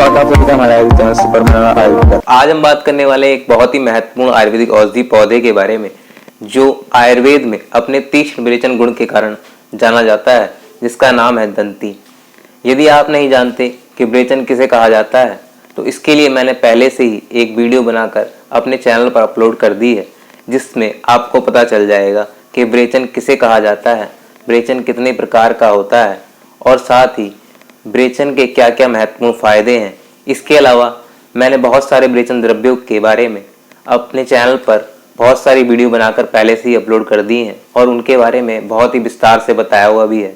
स्वागत है आप सभी का हमारे आयुर्वेद चैनल सुपर में आयुर्वेद। आज हम बात करने वाले हैं एक बहुत ही महत्वपूर्ण आयुर्वेदिक औषधि पौधे के बारे में जो आयुर्वेद में अपने तीक्ष्ण विरेचन गुण के कारण जाना जाता है, जिसका नाम है दंती। यदि आप नहीं जानते कि विरेचन किसे कहा जाता है तो इसके लिए मैंने पहले से ही एक वीडियो बनाकर अपने चैनल पर अपलोड कर दी है, जिसमें आपको पता चल जाएगा कि विरेचन किसे कहा जाता है, विरेचन कितने प्रकार का होता है और साथ ही विरेचन के क्या क्या महत्वपूर्ण फायदे हैं। इसके अलावा मैंने बहुत सारे विरेचन द्रव्यों के बारे में अपने चैनल पर बहुत सारी वीडियो बनाकर पहले से ही अपलोड कर दी हैं और उनके बारे में बहुत ही विस्तार से बताया हुआ भी है,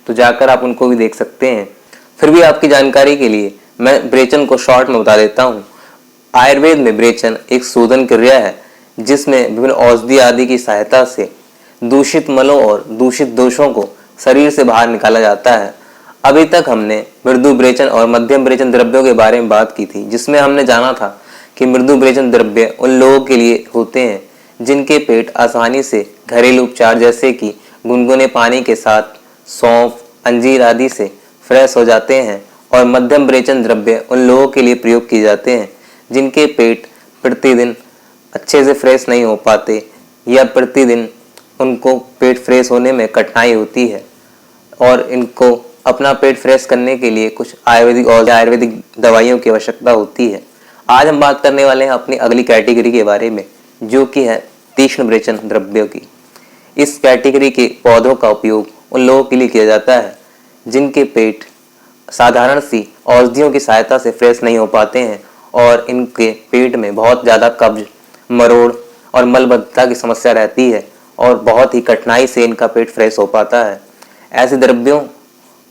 तो जाकर आप उनको भी देख सकते हैं। फिर भी आपकी जानकारी के लिए मैं विरेचन को शॉर्ट में बता देता हूँ। आयुर्वेद में विरेचन एक शोधन क्रिया है जिसमें विभिन्न औषधि आदि की सहायता से दूषित मलों और दूषित दोषों को शरीर से बाहर निकाला जाता है। अभी तक हमने मृदु विरेचन और मध्यम विरेचन द्रव्यों के बारे में बात की थी, जिसमें हमने जाना था कि मृदु विरेचन द्रव्य उन लोगों के लिए होते हैं जिनके पेट आसानी से घरेलू उपचार जैसे कि गुनगुने पानी के साथ सौंफ, अंजीर आदि से फ्रेश हो जाते हैं, और मध्यम विरेचन द्रव्य उन लोगों के लिए प्रयोग किए जाते हैं जिनके पेट प्रतिदिन अच्छे से फ्रेश नहीं हो पाते या प्रतिदिन उनको पेट फ्रेश होने में कठिनाई होती है और इनको अपना पेट फ्रेश करने के लिए कुछ आयुर्वेदिक दवाइयों की आवश्यकता होती है। आज हम बात करने वाले हैं अपनी अगली कैटेगरी के बारे में, जो कि है तीक्ष्ण विरेचन द्रव्यों की। इस कैटेगरी के पौधों का उपयोग उन लोगों के लिए किया जाता है जिनके पेट साधारण सी औषधियों की सहायता से फ्रेश नहीं हो पाते हैं और इनके पेट में बहुत ज़्यादा कब्ज, मरोड़ और मलबद्धता की समस्या रहती है और बहुत ही कठिनाई से इनका पेट फ्रेश हो पाता है। ऐसे द्रव्यों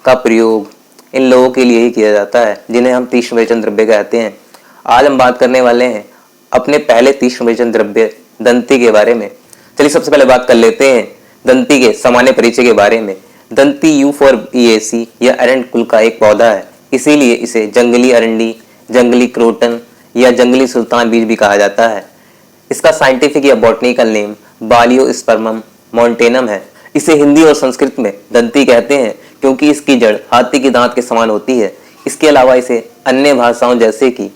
का प्रयोग इन लोगों के लिए ही किया जाता है जिन्हें हम तीक्ष्ण विरेचन द्रव्य कहते हैं। आज हम बात करने वाले हैं अपने पहले तीक्ष्ण विरेचन द्रव्य दंती के बारे में। चलिए सबसे पहले बात कर लेते हैं दंती के सामान्य परिचय के बारे में। दंती यूफोर्बिएसी या अरंड कुल का एक पौधा है, इसीलिए इसे जंगली अरंडी, जंगली क्रोटन या जंगली सुल्तान बीज भी कहा जाता है। इसका साइंटिफिक या बॉटनिकल नेम बालियोस्पर्मम मॉन्टेनम है। इसे हिंदी और संस्कृत में दंती कहते हैं क्योंकि इसकी जड़ हाथी के दांत के समान होती है। इसके अलावा इसे अन्य भाषाओं जैसे कि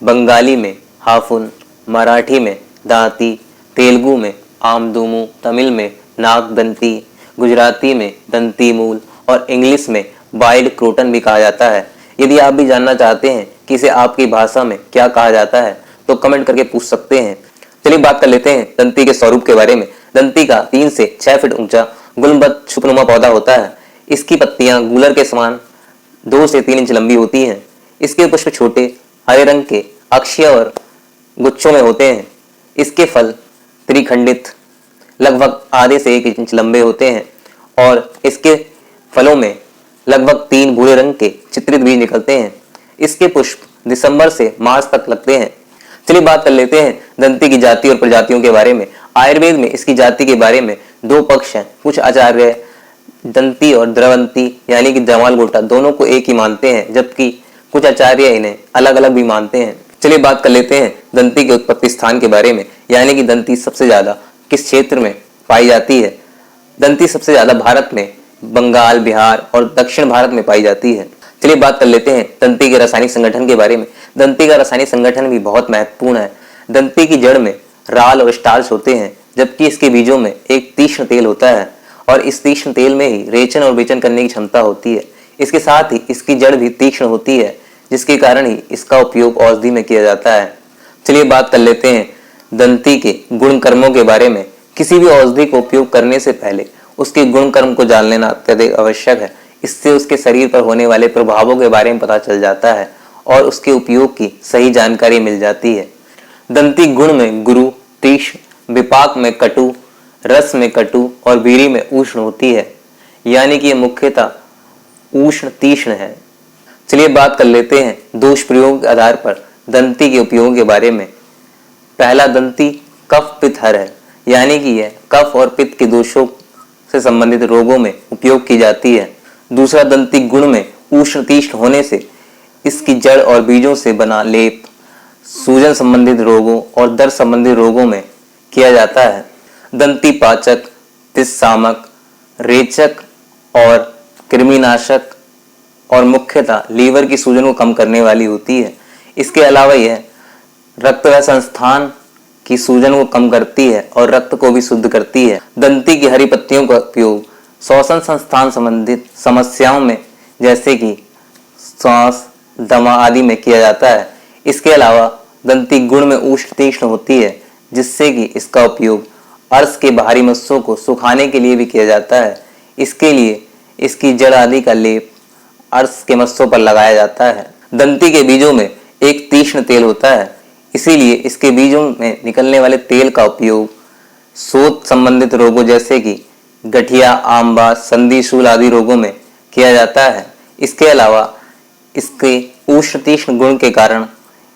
बंगाली में हाफुन, मराठी में दांती, तेलुगु में आमदुमु, तमिल में नागदंती, गुजराती में दंती मूल और इंग्लिश में वाइल्ड क्रोटन भी कहा जाता है। यदि आप भी जानना चाहते हैं कि इसे आपकी भाषा में क्या कहा जाता है तो कमेंट करके पूछ सकते हैं। चलिए बात कर लेते हैं दंती के स्वरूप के बारे में। दंती का 3 से 6 फीट ऊंचा गुलंबद्ध छुपनुमा पौधा होता है। इसकी पत्तियां गूलर के समान 2 से 3 इंच लंबी होती हैं। इसके पुष्प छोटे हरे रंग के अक्षीय और गुच्छों में होते हैं। इसके फल त्रिखंडित लगभग आधे से 1 इंच लंबे होते हैं और इसके फलों में लगभग 3 भूरे रंग के चित्रित बीज निकलते हैं। इसके पुष्प दिसंबर से मार्च तक लगते हैं। चलिए बात कर लेते हैं दंती की जाति और प्रजातियों के बारे में। आयुर्वेद में इसकी जाति के बारे में 2 पक्ष हैं। कुछ आचार्य दंती और द्रवंती यानी कि जमाल गोटा दोनों को एक ही मानते हैं, जबकि कुछ आचार्य इन्हें अलग अलग भी मानते हैं। चलिए बात कर लेते हैं दंती के उत्पत्ति स्थान के बारे में, यानी कि दंती सबसे ज्यादा किस क्षेत्र में पाई जाती है। दंती सबसे ज्यादा भारत में बंगाल, बिहार और दक्षिण भारत में पाई जाती है। चलिए बात कर लेते हैं दंती के रासायनिक संगठन के बारे में। दंती का रासायनिक संगठन भी बहुत महत्वपूर्ण है। दंती की जड़ में राल और स्टार्च होते हैं, जबकि इसके बीजों में एक तीक्ष्ण तेल होता है और इस तीक्ष्ण तेल में ही रेचन और विरेचन करने की क्षमता होती है। इसके साथ ही इसकी जड़ भी तीक्ष्ण होती है, जिसके कारण ही इसका उपयोग औषधि में किया जाता है। चलिए बात कर लेते हैं दंती के गुण कर्मों के बारे में। किसी भी औषधि को उपयोग करने से पहले उसके गुण कर्म को जान लेना अत्यधिक आवश्यक है। इससे उसके शरीर पर होने वाले प्रभावों के बारे में पता चल जाता है और उसके उपयोग की सही जानकारी मिल जाती है। दंती गुण में गुरु, तीक्ष्ण, विपाक में कटु, रस में कटु और वीरी में उष्ण होती है, यानी कि यह मुख्यतः उष्ण तीक्ष्ण है। चलिए बात कर लेते हैं दोष प्रयोग के आधार पर दंती के उपयोग के बारे में। पहला दंती कफ पित्त हर है, यानी कि यह कफ और पित्त के दोषों से संबंधित रोगों में उपयोग की जाती है। दूसरा दंती गुण में उष्ण तीक्ष्ण होने से इसकी जड़ और बीजों से बना लेप सूजन संबंधित रोगों और दर्द संबंधित रोगों में किया जाता है। दंती पाचक, पित्त सामक, रेचक और कृमिनाशक और मुख्यतः लीवर की सूजन को कम करने वाली होती है। इसके अलावा यह रक्त व संस्थान की सूजन को कम करती है और रक्त को भी शुद्ध करती है। दंती की हरी पत्तियों का उपयोग श्वसन संस्थान संबंधित समस्याओं में जैसे कि सांस, दमा आदि में किया जाता है। इसके अलावा दंती गुण में उष्ण तीक्ष्ण होती है, जिससे कि इसका उपयोग अर्श के बाहरी मस्सों को सुखाने के लिए भी किया जाता है। इसके लिए इसकी जड़ आदि का लेप अर्श के मस्सों पर लगाया जाता है। दंती के बीजों में एक तीक्ष्ण तेल होता है, इसीलिए इसके बीजों में निकलने वाले तेल का उपयोग शोथ संबंधित रोगों जैसे कि गठिया, आमबास, संधिशूल आदि रोगों में किया जाता है। इसके अलावा इसके उष्ण तीक्ष्ण गुण के कारण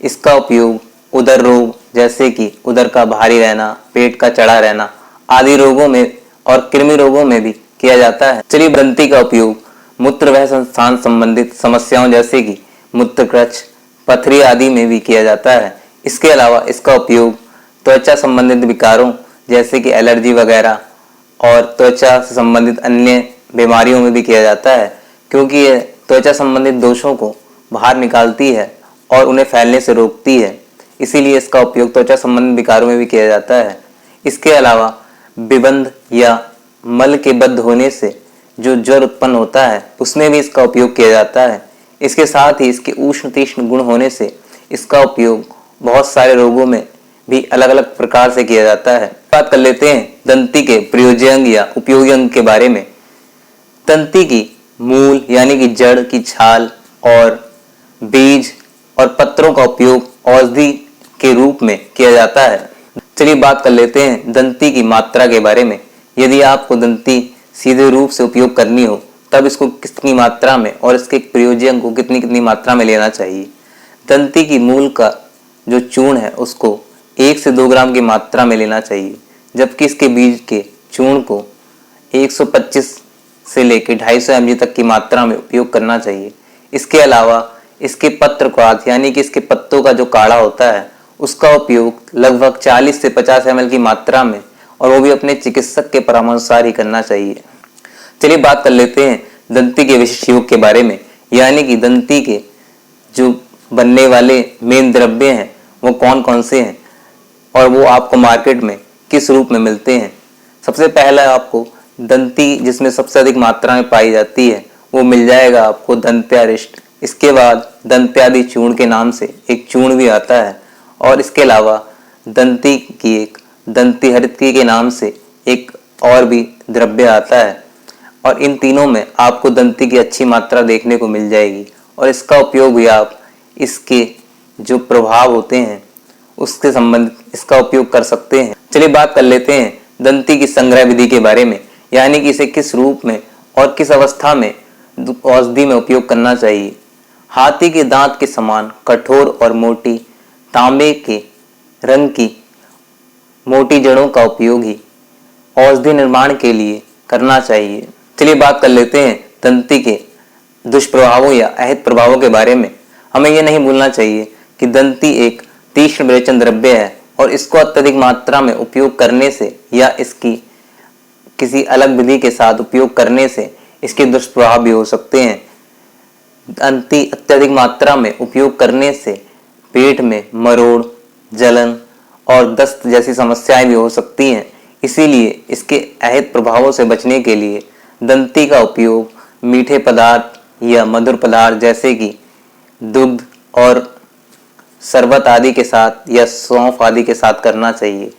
इसका उपयोग उदर रोग जैसे कि उदर का भारी रहना, पेट का चढ़ा रहना आदि रोगों में और कृमि रोगों में भी किया जाता है। चलिए, दंती का उपयोग मूत्र वह संस्थान संबंधित समस्याओं जैसे कि मूत्रकृच, पथरी आदि में भी किया जाता है। इसके अलावा इसका उपयोग त्वचा संबंधित विकारों जैसे कि एलर्जी वगैरह और त्वचा से संबंधित अन्य बीमारियों में भी किया जाता है, क्योंकि यह त्वचा संबंधित दोषों को बाहर निकालती है और उन्हें फैलने से रोकती है। इसीलिए इसका उपयोग त्वचा संबंधित विकारों में भी किया जाता है। इसके अलावा विबंध या मल के बद्ध होने से जो ज्वर उत्पन्न होता है उसमें भी इसका उपयोग किया जाता है। इसके साथ ही इसके उष्ण तीक्ष्ण गुण होने से इसका उपयोग बहुत सारे रोगों में भी अलग अलग प्रकार से किया जाता है। बात कर लेते हैं दंती के प्रयोज्य अंग या उपयोगी अंग के बारे में। दंती की मूल यानी कि जड़ की छाल और बीज और पत्रों का उपयोग औषधि के रूप में किया जाता है। चलिए बात कर लेते हैं दंती की मात्रा के बारे में। यदि आपको दंती सीधे रूप से उपयोग करनी हो तब इसको कितनी मात्रा में और इसके प्रयोज्य अंग को कितनी कितनी मात्रा में लेना चाहिए। दंती की मूल का जो चूर्ण है उसको 1 से 2 ग्राम की मात्रा में लेना चाहिए, जबकि इसके बीज के चूर्ण को 125 से लेकर 250 mg तक की मात्रा में उपयोग करना चाहिए। इसके अलावा इसके पत्र क्वाथ यानी कि इसके पत्तों का जो काढ़ा होता है उसका उपयोग लगभग 40 से 50 ml की मात्रा में, और वो भी अपने चिकित्सक के परामर्शानुसार ही करना चाहिए। चलिए बात कर लेते हैं दंती के विशिष्ट योग के बारे में, यानी कि दंती के जो बनने वाले मेन द्रव्य हैं वो कौन कौन से हैं और वो आपको मार्केट में किस रूप में मिलते हैं। सबसे पहला आपको दंती जिसमें सबसे अधिक मात्रा में पाई जाती है वो मिल जाएगा आपको दंत्यारिष्ट। इसके बाद दंत्यादि चूर्ण के नाम से एक चूर्ण भी आता है, और इसके अलावा दंती की एक दंतिहरित के नाम से एक और भी द्रव्य आता है, और इन तीनों में आपको दंती की अच्छी मात्रा देखने को मिल जाएगी, और इसका उपयोग भी आप इसके जो प्रभाव होते हैं उसके संबंधित इसका उपयोग कर सकते हैं। चलिए बात कर लेते हैं दंती की संग्रह विधि के बारे में, यानी कि इसे किस रूप में और किस अवस्था में औषधि में उपयोग करना चाहिए। हाथी के दांत के समान कठोर और मोटी तांबे के रंग की मोटी जड़ों का उपयोग ही औषधि निर्माण के लिए करना चाहिए। चलिए बात कर लेते हैं दंती के दुष्प्रभावों या अहित प्रभावों के बारे में। हमें यह नहीं भूलना चाहिए कि दंती एक तीक्ष्ण विरेचन द्रव्य है, और इसको अत्यधिक मात्रा में उपयोग करने से या इसकी किसी अलग विधि के साथ उपयोग करने से इसके दुष्प्रभाव भी हो सकते हैं। दंती अत्यधिक मात्रा में उपयोग करने से पेट में मरोड़, जलन और दस्त जैसी समस्याएं भी हो सकती हैं। इसीलिए इसके अहित प्रभावों से बचने के लिए दंती का उपयोग मीठे पदार्थ या मधुर पदार्थ जैसे कि दुग्ध और शरबत आदि के साथ या सौंफ आदि के साथ करना चाहिए।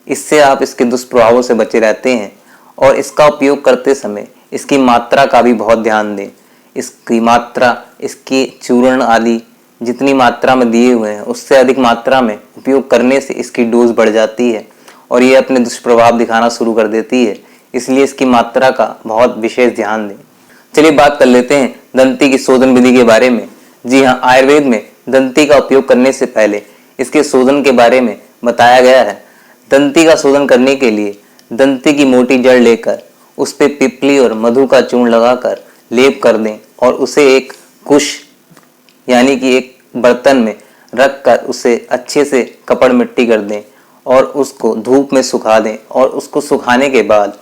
इससे आप इसके दुष्प्रभावों से बचे रहते हैं, और इसका उपयोग करते समय इसकी मात्रा का भी बहुत ध्यान दें। इसकी मात्रा, इसकी चूर्ण आदि जितनी मात्रा में दिए हुए हैं उससे अधिक मात्रा में उपयोग करने से इसकी डोज बढ़ जाती है और ये अपने दुष्प्रभाव दिखाना शुरू कर देती है। इसलिए इसकी मात्रा का बहुत विशेष ध्यान दें। चलिए बात कर लेते हैं दंती की शोधन विधि के बारे में। जी हाँ, आयुर्वेद में दंती का उपयोग करने से पहले इसके शोधन के बारे में बताया गया है। दंती का शोधन करने के लिए दंती की मोटी जड़ लेकर उस पे पिपली और मधु का चूर्ण लगाकर लेप कर दें, और उसे एक कुश यानी कि एक बर्तन में रख कर उसे अच्छे से कपड़ मिट्टी कर दें और उसको धूप में सुखा दें, और उसको सुखाने के बाद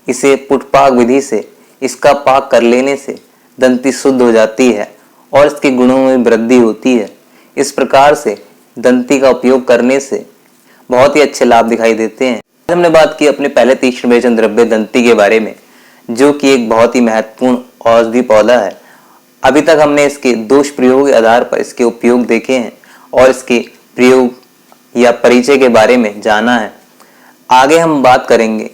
इसे पुटपाक विधि से इसका पाक कर लेने से दंती शुद्ध हो जाती है और इसके गुणों में वृद्धि होती है। इस प्रकार से दंती का उपयोग करने से बहुत ही अच्छे लाभ दिखाई देते हैं। आज हमने बात की अपने पहले तीक्ष्ण विरेचन द्रव्य दंती के बारे में, जो कि एक बहुत ही महत्वपूर्ण औषधि पौधा है। अभी तक हमने इसके दोष प्रयोग के आधार पर इसके उपयोग देखे हैं और इसके प्रयोग या परिचय के बारे में जाना है। आगे हम बात करेंगे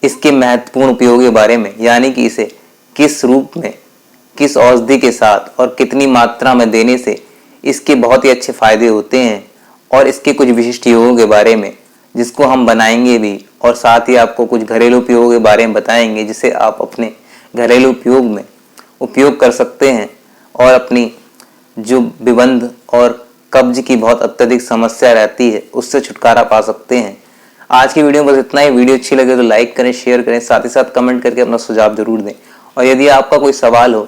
इसके महत्वपूर्ण उपयोग के बारे में, यानी कि इसे किस रूप में, किस औषधि के साथ और कितनी मात्रा में देने से इसके बहुत ही अच्छे फायदे होते हैं, और इसके कुछ विशिष्ट योगों के बारे में जिसको हम बनाएंगे भी, और साथ ही आपको कुछ घरेलू उपयोग के बारे में बताएंगे जिसे आप अपने घरेलू उपयोग में उपयोग कर सकते हैं और अपनी जो विबंध और कब्ज की बहुत अत्यधिक समस्या रहती है उससे छुटकारा पा सकते हैं। आज की वीडियो में बस इतना ही। वीडियो अच्छी लगे तो लाइक करें, शेयर करें, साथ ही साथ कमेंट करके अपना सुझाव जरूर दें। और यदि आपका कोई सवाल हो